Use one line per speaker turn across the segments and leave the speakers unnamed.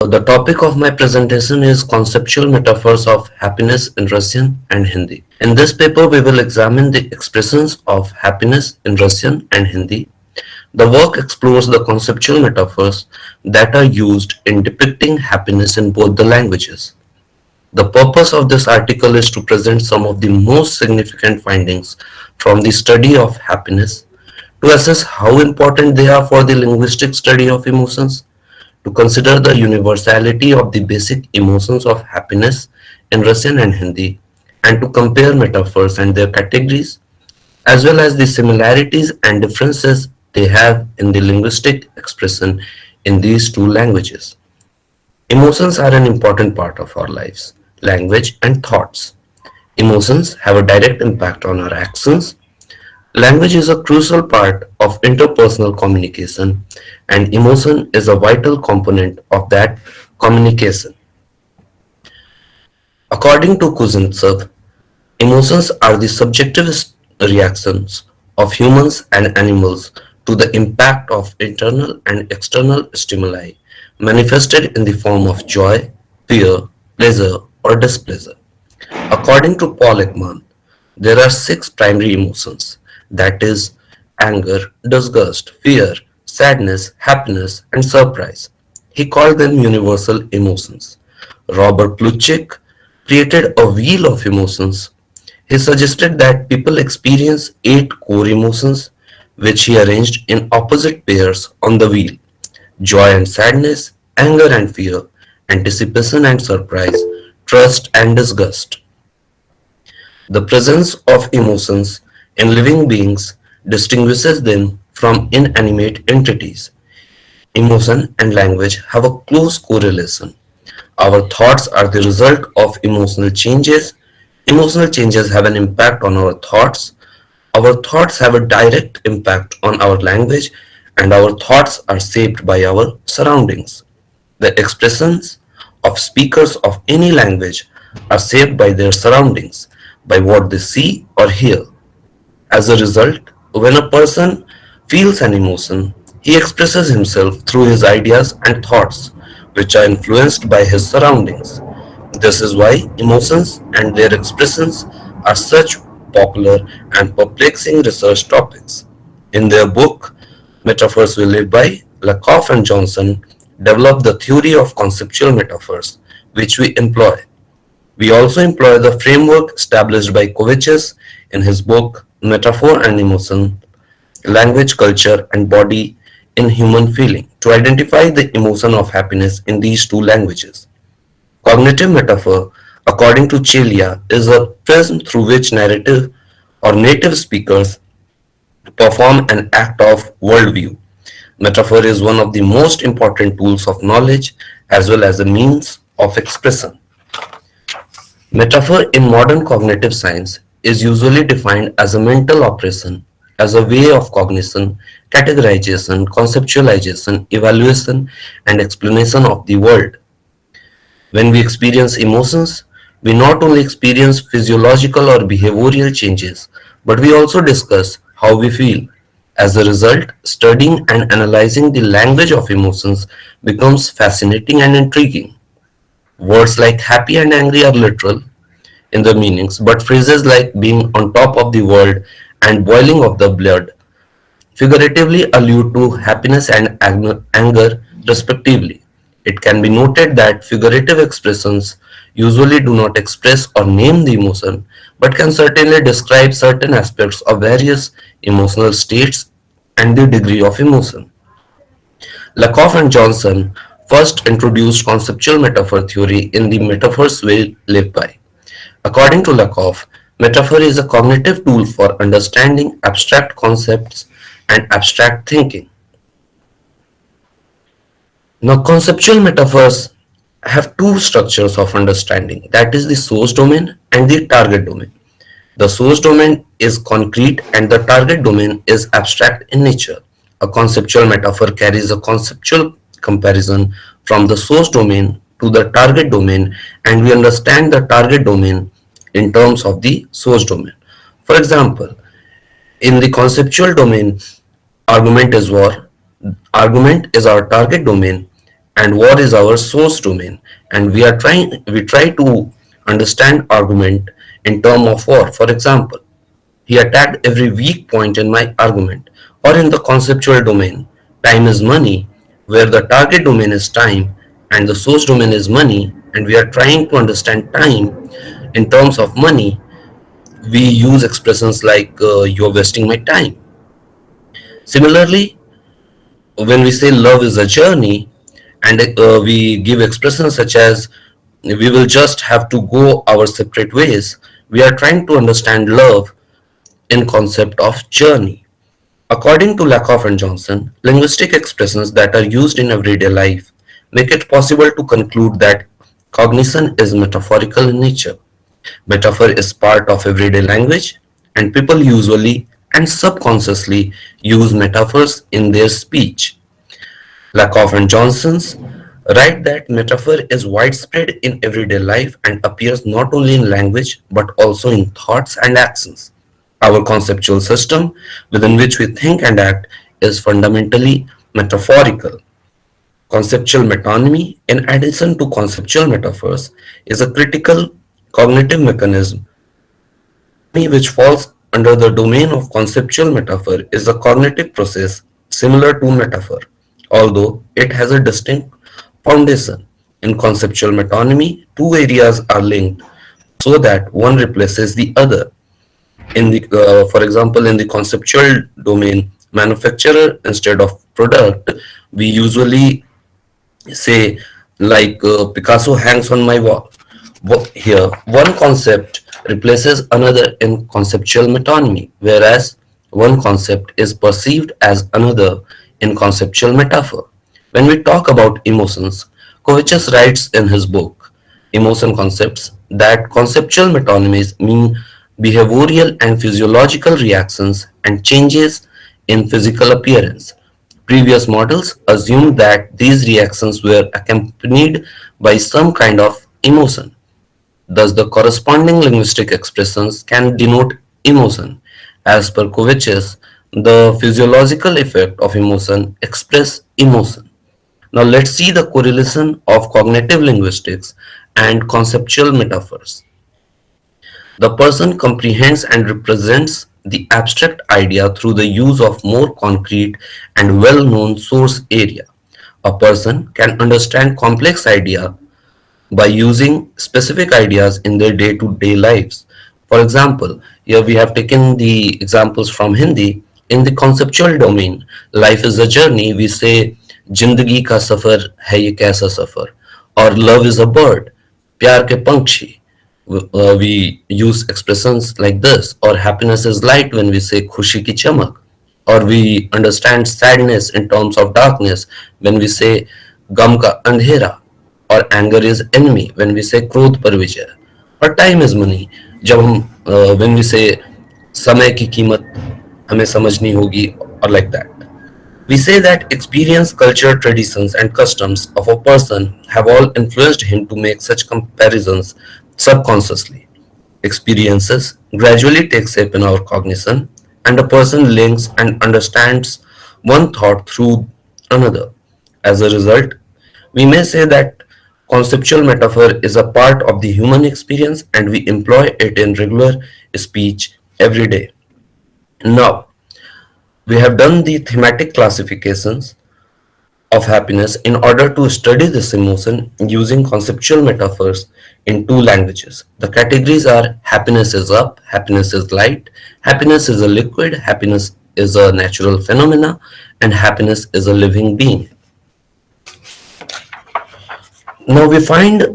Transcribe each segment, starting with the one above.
The topic of my presentation is conceptual metaphors of happiness in Russian and Hindi. In this paper, we will examine the expressions of happiness in Russian and Hindi. The work explores the conceptual metaphors that are used in depicting happiness in both the languages. The purpose of this article is to present some of the most significant findings from the study of happiness, to assess how important they are for the linguistic study of emotions, to consider the universality of the basic emotions of happiness in Russian and Hindi, and to compare metaphors and their categories, as well as the similarities and differences they have in the linguistic expression in these two languages. Emotions are an important part of our lives, language and thoughts. Emotions have a direct impact on our actions. Language is a crucial part of interpersonal communication, and emotion is a vital component of that communication. According to Kuznetsov, emotions are the subjective reactions of humans and animals to the impact of internal and external stimuli manifested in the form of joy, fear, pleasure, or displeasure. According to Paul Ekman, there are six primary emotions, that is, anger, disgust, fear, sadness, happiness, and surprise. He called them universal emotions. Robert Plutchik created a wheel of emotions. He suggested that people experience eight core emotions, which he arranged in opposite pairs on the wheel: joy and sadness, anger and fear, anticipation and surprise, trust and disgust. The presence of emotions in living beings distinguishes them from inanimate entities. Emotion and language have a close correlation. Our thoughts are the result of emotional changes. Emotional changes have an impact on our thoughts. Our thoughts have a direct impact on our language, and our thoughts are shaped by our surroundings. The expressions of speakers of any language are shaped by their surroundings, by what they see or hear. As a result, when a person feels an emotion, he expresses himself through his ideas and thoughts, which are influenced by his surroundings. This is why emotions and their expressions are such popular and perplexing research topics. In their book, Metaphors We Live By, Lakoff and Johnson developed the theory of conceptual metaphors, which we employ. We also employ the framework established by Koviches in his book Metaphor and Emotion, Language, Culture, and Body in Human Feeling to identify the emotion of happiness in these two languages. Cognitive metaphor, according to CIIL, is a prism through which narrative or native speakers perform an act of worldview. Metaphor is one of the most important tools of knowledge as well as a means of expression. Metaphor in modern cognitive science is usually defined as a mental operation, as a way of cognition, categorization, conceptualization, evaluation, and explanation of the world. When we experience emotions, we not only experience physiological or behavioral changes, but we also discuss how we feel. As a result, studying and analyzing the language of emotions becomes fascinating and intriguing. Words like happy and angry are literal in their meanings, but phrases like being on top of the world and boiling of the blood figuratively allude to happiness and anger respectively. It can be noted that figurative expressions usually do not express or name the emotion, but can certainly describe certain aspects of various emotional states and the degree of emotion. Lakoff and Johnson first introduced conceptual metaphor theory in the Metaphors We Live By. According to Lakoff, metaphor is a cognitive tool for understanding abstract concepts and abstract thinking. Now, conceptual metaphors have two structures of understanding, that is, the source domain and the target domain. The source domain is concrete and the target domain is abstract in nature. A conceptual metaphor carries a conceptual comparison from the source domain to the target domain, and we understand the target domain in terms of the source domain. For example, in the conceptual domain, argument is war. Argument is our target domain, and what is our source domain, and we try to understand argument in term of war. For example, he attacked every weak point in my argument. Or in the conceptual domain, time is money, where the target domain is time and the source domain is money, and we are trying to understand time in terms of money. We use expressions like you're wasting my time. Similarly, when we say love is a journey, and we give expressions such as we will just have to go our separate ways, we are trying to understand love in concept of journey. According to Lakoff and Johnson, linguistic expressions that are used in everyday life make it possible to conclude that cognition is metaphorical in nature. Metaphor is part of everyday language, and people usually and subconsciously use metaphors in their speech. Lakoff and Johnson's write that metaphor is widespread in everyday life and appears not only in language but also in thoughts and actions. Our conceptual system within which we think and act is fundamentally metaphorical. Conceptual metonymy, in addition to conceptual metaphors, is a critical cognitive mechanism. Metonymy, which falls under the domain of conceptual metaphor, is a cognitive process similar to metaphor, although it has a distinct foundation. In conceptual metonymy, two areas are linked so that one replaces the other. For example, in the conceptual domain, manufacturer instead of product, we usually say like Picasso hangs on my wall. Here, one concept replaces another in conceptual metonymy, whereas one concept is perceived as another in conceptual metaphor. When we talk about emotions, Kovichus writes in his book, Emotion Concepts, that conceptual metonymies mean behavioral and physiological reactions and changes in physical appearance. Previous models assumed that these reactions were accompanied by some kind of emotion. Thus, the corresponding linguistic expressions can denote emotion. As per Kovich's, the physiological effect of emotion express emotion. Now, let's see the correlation of cognitive linguistics and conceptual metaphors. The person comprehends and represents the abstract idea through the use of more concrete and well-known source area. A person can understand complex idea by using specific ideas in their day-to-day lives. For example, here we have taken the examples from Hindi. In the conceptual domain, life is a journey. We say, जिंदगी का सफर है ये कैसा सफर, और love is a bird, प्यार के पंछी. We use expressions like this, or happiness is light when we say खुशी की चमक, or we understand sadness in terms of darkness when we say गम का अंधेरा, or anger is enemy when we say क्रोध पर विजय, or time is money जब हम when we say समय की कीमत हमें समझनी होगी, or like that. We say that experience, culture, traditions, and customs of a person have all influenced him to make such comparisons subconsciously. Experiences gradually take shape in our cognition, and a person links and understands one thought through another. As a result, we may say that conceptual metaphor is a part of the human experience and we employ it in regular speech every day. Now, we have done the thematic classifications of happiness in order to study this emotion using conceptual metaphors in two languages. The categories are happiness is up, happiness is light, happiness is a liquid, happiness is a natural phenomena, and happiness is a living being. Now we find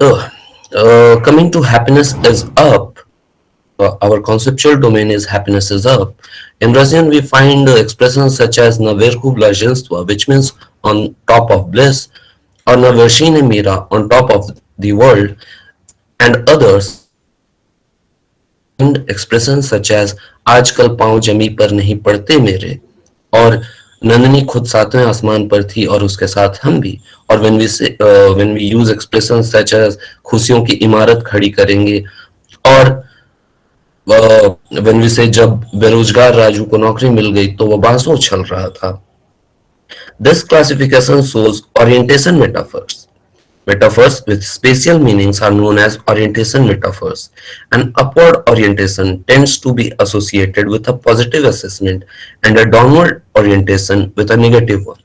coming to happiness is up. Our conceptual domain is happiness is up. In Russian, we find expressions such as naverku blaženstvo, which means on top of bliss, or navershine mira, on top of the world, and others. And expressions such as आजकल पाँव जमी पर नहीं पड़ते मेरे, और नंदनी खुद सातवें आसमान पर थी और उसके साथ हम भी. और when we use expressions such as खुशियों की इमारत खड़ी करेंगे, और when we say जब बेरोजगार राजू को नौकरी मिल गई तो वो बांसुर उछल रहा था. This classification shows orientation metaphors. Metaphors with spatial meanings are known as orientation metaphors. An upward orientation tends to be associated with a positive assessment and a downward orientation with a negative one.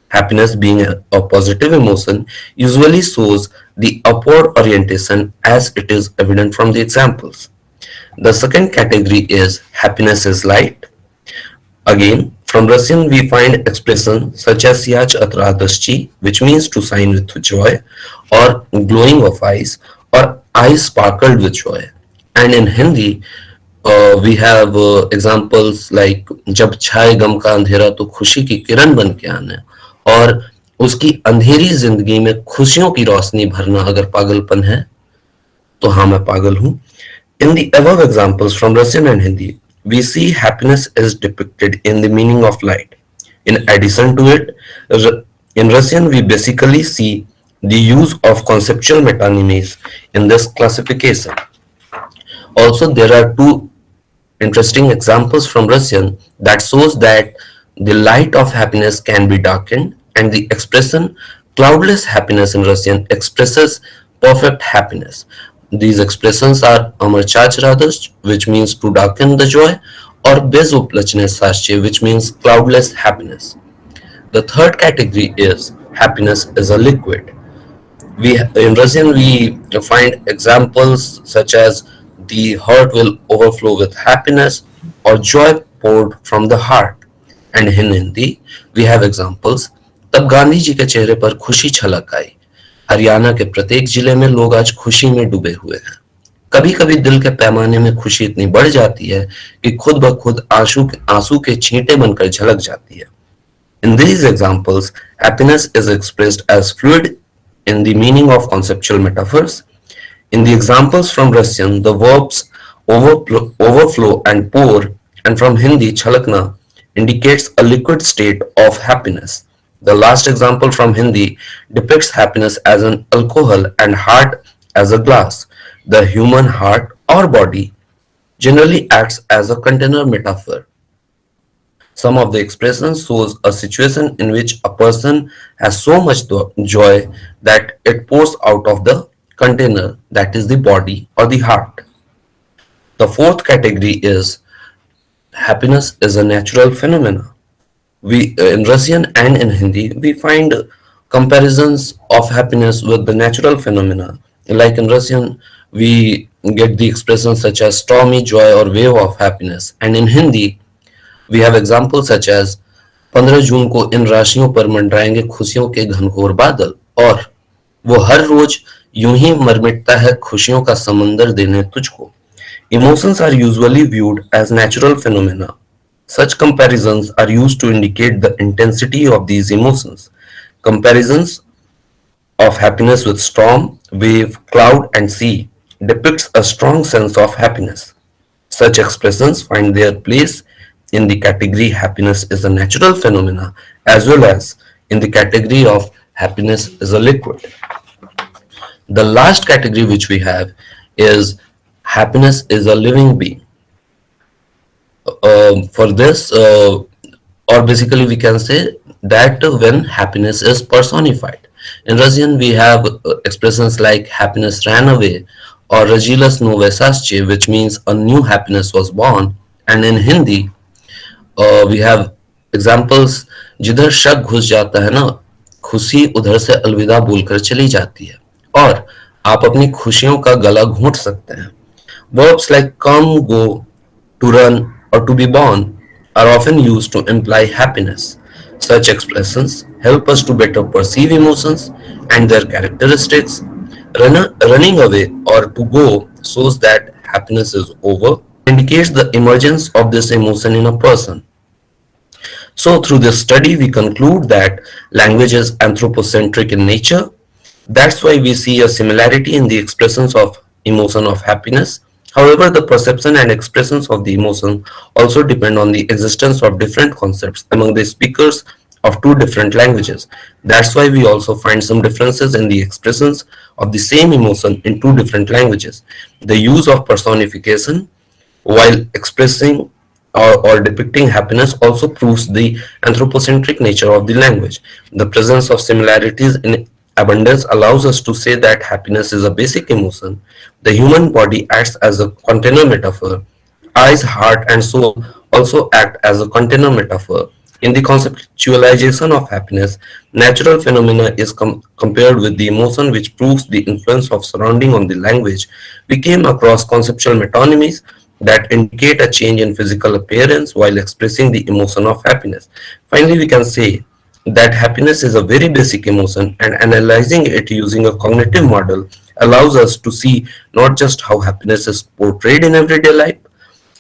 Happiness being a positive emotion usually shows the upward orientation as it is evident from the examples. The second category is happiness is light. Again, from Russian we find expressions such as Syach Atradaschi, which means to shine with joy, or glowing of eyes, or eyes sparkled with joy. And in Hindi, we have examples like जब छाए गम का अंधेरा तो खुशी की किरण बन के आना, और उसकी अंधेरी जिंदगी में खुशियों की रोशनी भरना अगर पागलपन है तो हाँ मैं पागल हूँ. In the above examples from Russian and Hindi, we see happiness is depicted in the meaning of light. In addition to it, in Russian we basically see the use of conceptual metonymies in this classification. Also, there are two interesting examples from Russian that shows that the light of happiness can be darkened, and the expression cloudless happiness in Russian expresses perfect happiness. These expressions are Amarchach Radost, which means to darken the joy, or Bezuplachne Sasche, which means cloudless happiness. The third category is happiness is a liquid. We in Russian we find examples such as the heart will overflow with happiness or joy poured from the heart. And in Hindi we have examples. तब गांधी जी के चेहरे पर खुशी छलक आई. हरियाणा के प्रत्येक जिले में लोग आज खुशी में डूबे हुए हैं. कभी कभी दिल के पैमाने में खुशी इतनी बढ़ जाती है कि खुद ब खुद आंसू के छींटे बनकर झलक जाती है. In these examples, happiness is expressed as fluid in the meaning of conceptual metaphors. In the examples from Russian, the verbs overflow and pour, and from Hindi, chalakna, indicates a liquid state of happiness. The last example from Hindi depicts happiness as an alcohol and heart as a glass. The human heart or body generally acts as a container metaphor. Some of the expressions shows a situation in which a person has so much joy that it pours out of the container, that is the body or the heart. The fourth category is happiness is a natural phenomenon. We in Russian and in Hindi we find comparisons of happiness with the natural phenomena. Like in Russian we get the expressions such as stormy joy or wave of happiness, and in Hindi we have examples such as 15 जून को इन राशियों पर मंडराएंगे खुशियों के घनघोर बादल, और वो हर रोज यूं ही मरमिटता है खुशियों का समंदर देने तुझको. Emotions are usually viewed as natural phenomena. Such comparisons are used to indicate the intensity of these emotions. Comparisons of happiness with storm, wave, cloud, and sea depicts a strong sense of happiness. Such expressions find their place in the category happiness is a natural phenomena, as well as in the category of happiness is a liquid. The last category which we have is happiness is a living being. For this, or basically we can say that when happiness is personified. In Russian we have expressions like happiness ran away or Rajilas nove sasche, which means a new happiness was born. And in Hindi we have examples जिधर शक घुस जाता है ना, खुशी उधर से अलविदा बोलकर चली जाती है, और आप अपनी खुशियों का गला घोंट सकते हैं. Verbs like come, go, to run, or to be born are often used to imply happiness. Such expressions help us to better perceive emotions and their characteristics. Running away or to go shows that happiness is over, indicates the emergence of this emotion in a person. So through this study, we conclude that language is anthropocentric in nature. That's why we see a similarity in the expressions of emotion of happiness. However, the perception and expressions of the emotion also depend on the existence of different concepts among the speakers of two different languages. That's why we also find some differences in the expressions of the same emotion in two different languages. The use of personification while expressing or depicting happiness also proves the anthropocentric nature of the language. The presence of similarities in abundance allows us to say that happiness is a basic emotion. The human body acts as a container metaphor. Eyes, heart, and soul also act as a container metaphor. In the conceptualization of happiness, natural phenomena is compared with the emotion, which proves the influence of surrounding on the language. We came across conceptual metonymies that indicate a change in physical appearance while expressing the emotion of happiness. Finally, we can say that happiness is a very basic emotion, and analyzing it using a cognitive model allows us to see not just how happiness is portrayed in everyday life,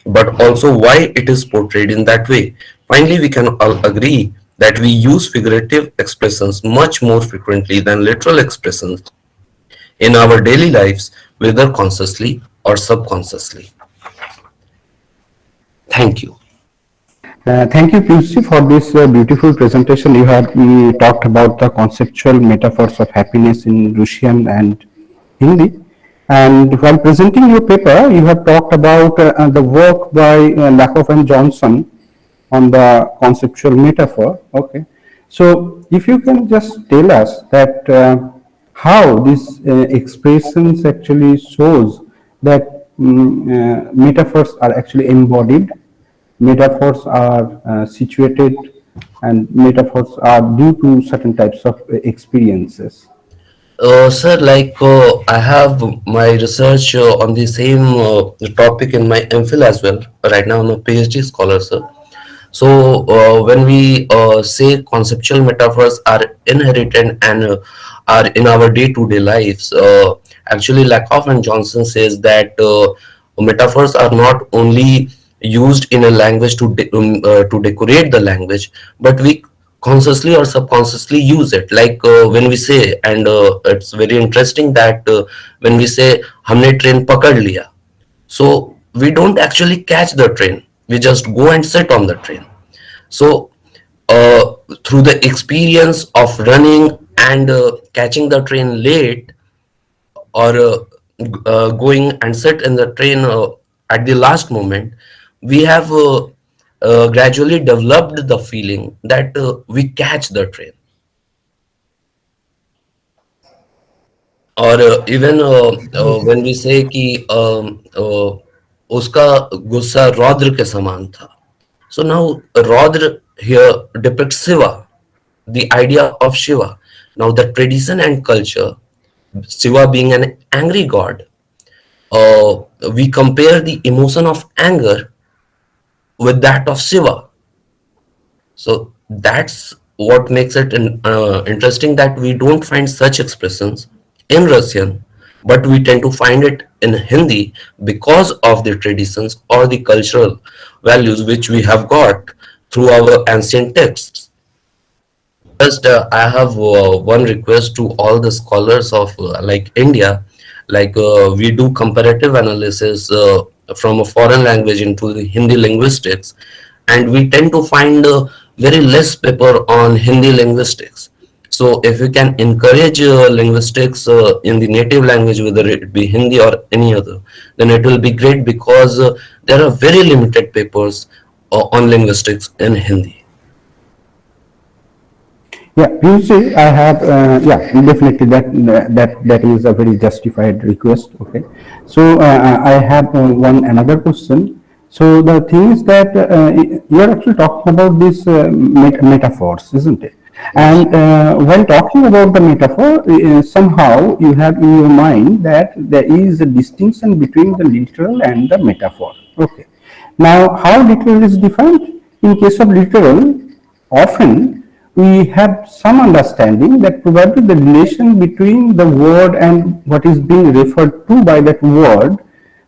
but also why it is portrayed in that way. Finally, we can all agree that we use figurative expressions much more frequently than literal expressions in our daily lives, whether consciously or subconsciously. Thank you.
Thank you, Piyushji, for this beautiful presentation. You have talked about the conceptual metaphors of happiness in Russian and Hindi. And while presenting your paper, you have talked about the work by Lakoff and Johnson on the conceptual metaphor. Okay. So, if you can just tell us that how these expressions actually shows that metaphors are actually embodied, metaphors are situated, and metaphors are due to certain types of experiences.
Sir, I have my research on the same topic in my MPhil as well. Right now, I'm a PhD scholar, sir. So, when we say conceptual metaphors are inherent and are in our day-to-day lives, actually, Lakoff and Johnson says that metaphors are not only used in a language to decorate the language, but we consciously or subconsciously use it. Like when we say, and it's very interesting that when we say "हमने train पकड़ लिया," so we don't actually catch the train. We just go and sit on the train. So through the experience of running and catching the train late, or going and sit in the train at the last moment, we have gradually developed the feeling that we catch the train. और even when we say कि उसका गुस्सा रौद्र के समान था. So now Rodr here depicts Shiva, the idea of Shiva. Now the tradition and culture, Shiva being an angry god, we compare the emotion of anger with that of Shiva. So that's what makes it interesting, that we don't find such expressions in Russian, but we tend to find it in Hindi because of the traditions or the cultural values which we have got through our ancient texts. First, I have one request to all the scholars of like India, we do comparative analysis from a foreign language into the Hindi linguistics, and we tend to find very less paper on Hindi linguistics. So, if we can encourage linguistics in the native language, whether it be Hindi or any other, then it will be great, because there are very limited papers on linguistics in Hindi.
Yeah, Piyush, I have, yeah, definitely that is a very justified request. Okay, so I have one another question. So the thing is that you are actually talking about these metaphors, isn't it?
Yes.
And when talking about the metaphor, somehow you have in your mind that there is a distinction between the literal and the metaphor. Okay. Now, how literal is defined? In case of literal, often we have some understanding that probably the relation between the word and what is being referred to by that word,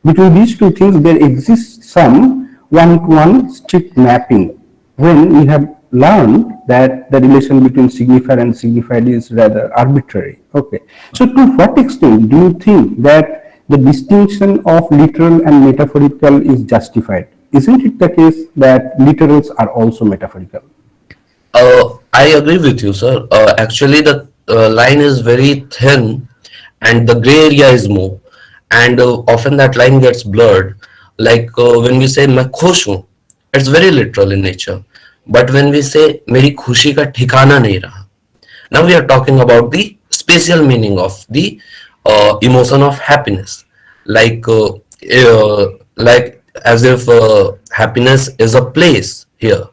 between these two things there exists some one-to-one strict mapping, when we have learned that the relation between signifier and signified is rather arbitrary. Okay, so to what extent do you think that the distinction of literal and metaphorical is justified? Isn't it the case that literals are also metaphorical?
I agree with you, sir. Actually, the line is very thin, and the gray area is more, and often that line gets blurred. Like when we say "मैं खुश हूँ," It's very literal in nature. But when we say मेरी खुशी का ठिकाना नहीं रहा, now we are talking about the spatial meaning of the emotion of happiness, like like as if happiness is a place here.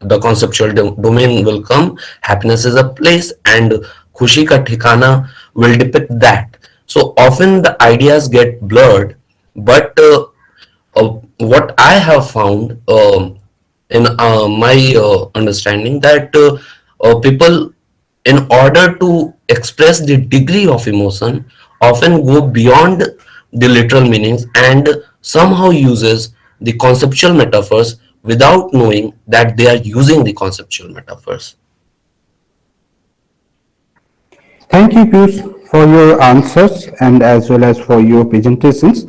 The conceptual domain will come. Happiness is a place, and khushi ka ठिकाना will depict that. So often the ideas get blurred, but what I have found in my understanding that people, in order to express the degree of emotion, often go beyond the literal meanings and somehow uses the conceptual metaphors without knowing that they are using the conceptual metaphors.
Thank you, Piyush, for your answers and as well as for your presentations.